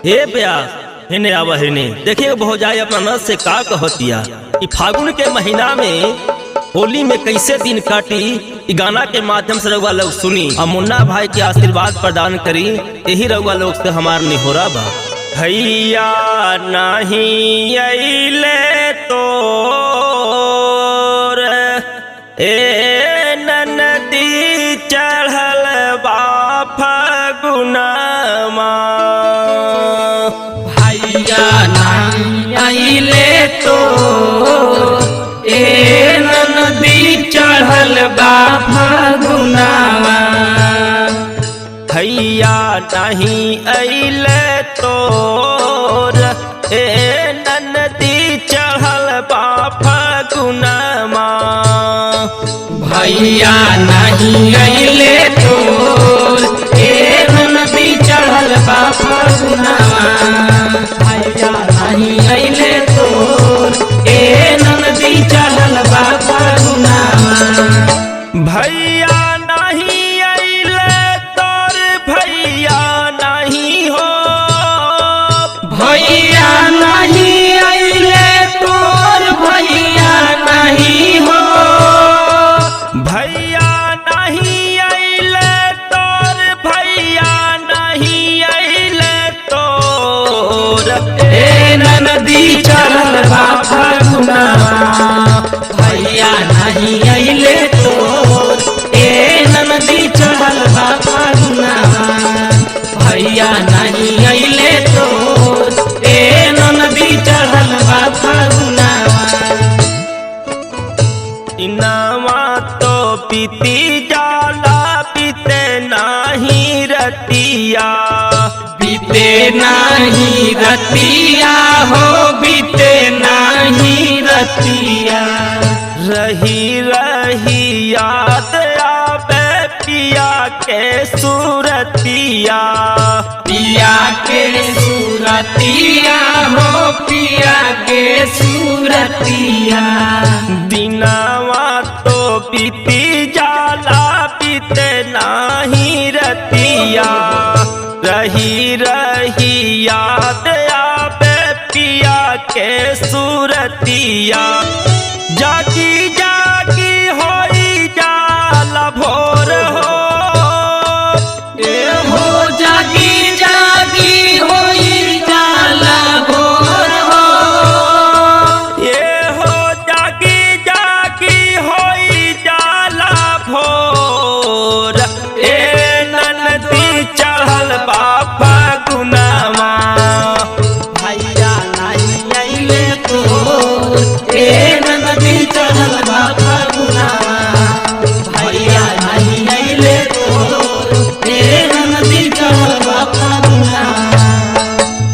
हे ब्यास हिने आवा हिने देखिए भौजाई अपना नस से का कहतिया। इ फागुन के महीना में होली में कैसे दिन काटी इ गाना के माध्यम से रउआ लोग सुनी और मुन्ना भाई के आशीर्वाद प्रदान करी। यही रउआ लोग से हमार निहोरा बा। भैया नहीं अइले तो ए नदी चढ़ल बा फगुनमा। भैया नहीं अइले तो ए नदी चढ़ल बा फगुनमा। भैया नहीं अइले तो ए नदी चढ़ल बा फगुनमा। भैया नहीं अइले तो ए नदी चढ़ल बा फगुनमा। भैया नहीं अइले तो ए नदी चढ़ल बा फगुनमा। भैया नहीं अइले तोर भैया नहीं हो। भैया नहीं अइले तोर भैया नहीं हो। भैया नहीं अइले तोर भैया नहीं अइले तोर ए नदी चढ़ल बा फगुनमा। भैया नहीं अइले तो ए नदी चढ़ल बा फगुनमा। भैया नहीं अइले तो ए नदी चढ़ल बा फगुनमा। इनामा तो बीती जाला बीते नहीं रतिया। बीते नहीं रतिया हो बीते नहीं रतिया। रही रही याद आवे पिया के सूरतिया। पिया के सूरतिया हो पिया के सूरतिया। दिनावा तो बीती जाला बीते नहीं रतिया। रही रही याद आवे पिया के सूरतिया। जागी जागी होई जाला भोर हो। ए हो जागी जागी होई जाला भोर हो। ये हो जागी जागी होई जाला भोर। ए नदी चढ़ल बा फगुनमा। भैया नहीं अइले तो ए नदी चढ़ल बा फगुनमा। भैया नहीं अइले तो ए नदी चढ़ल बा फगुनमा।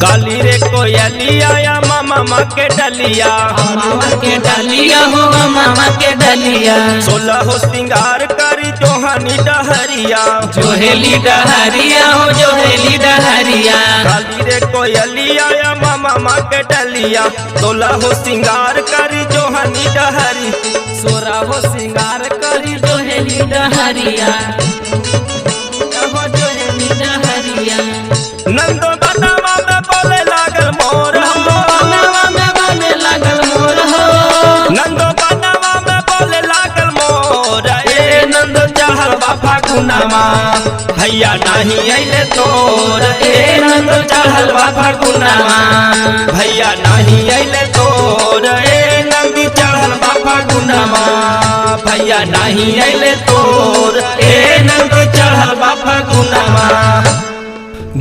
काली रे कोयलिया या मामा के डलिया। मामा के डलिया हो मामा के डलिया। 16 हो सिंगार करी जोहानी डहरिया। जोहेली डहरिया हो जोहेली डहरिया। काली रे कोयलिया या मामा के डलिया। 16 हो सिंगार करी जोहानी डहरी। 16 हो सिंगार करी जोहेली डहरिया। हो जोहेली डहरिया। नंदो बदामा में बोले लागल मोर हो। बनवा में बने लागल मोर हो। नंदो बदामा में बोले लागल मोर। ए नंदो चढ़ल बा फगुनमा। भैया नहीं अइले तोर। ए नंदो चढ़ल बा फगुनमा। भैया नहीं अइले तोर। ए नंदी चढ़ल बा फगुनमा। भैया नहीं अइले तोर। ए नंदो चढ़ल बा फगुनमा।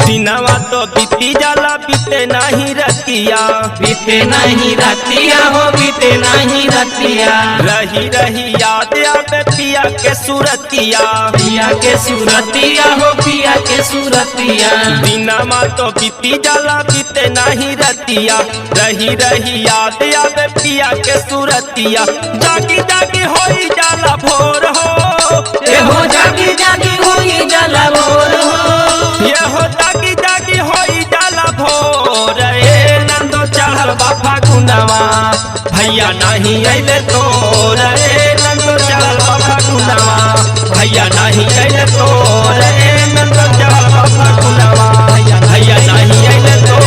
दिनवा तो बीती जाला बीते नहीं रतिया। बीते नहीं रतिया हो बीते नहीं रतिया। रही रही याद आवे पिया के सूरतिया। पिया के सूरतिया हो पिया के सूरतिया। दिनमा तो बीती जाला बीते नहीं रतिया। रही रही याद आवे पिया के सूरतिया। जागी जागी होई जाला भोर हो। ए हो जागी जागी होई जाला भोर हो। ये हो जागी जागी होई जाला भोर। ए नंदो चढ़ल बा फगुनमा। भैया नहीं अइले तोर। ए नंदो चढ़ल बा फगुनमा। भैया नहीं अइले तोर। ए नंदो चढ़ल बा फगुनमा। भैया नहीं अइले तोर।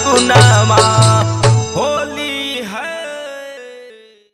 फागुना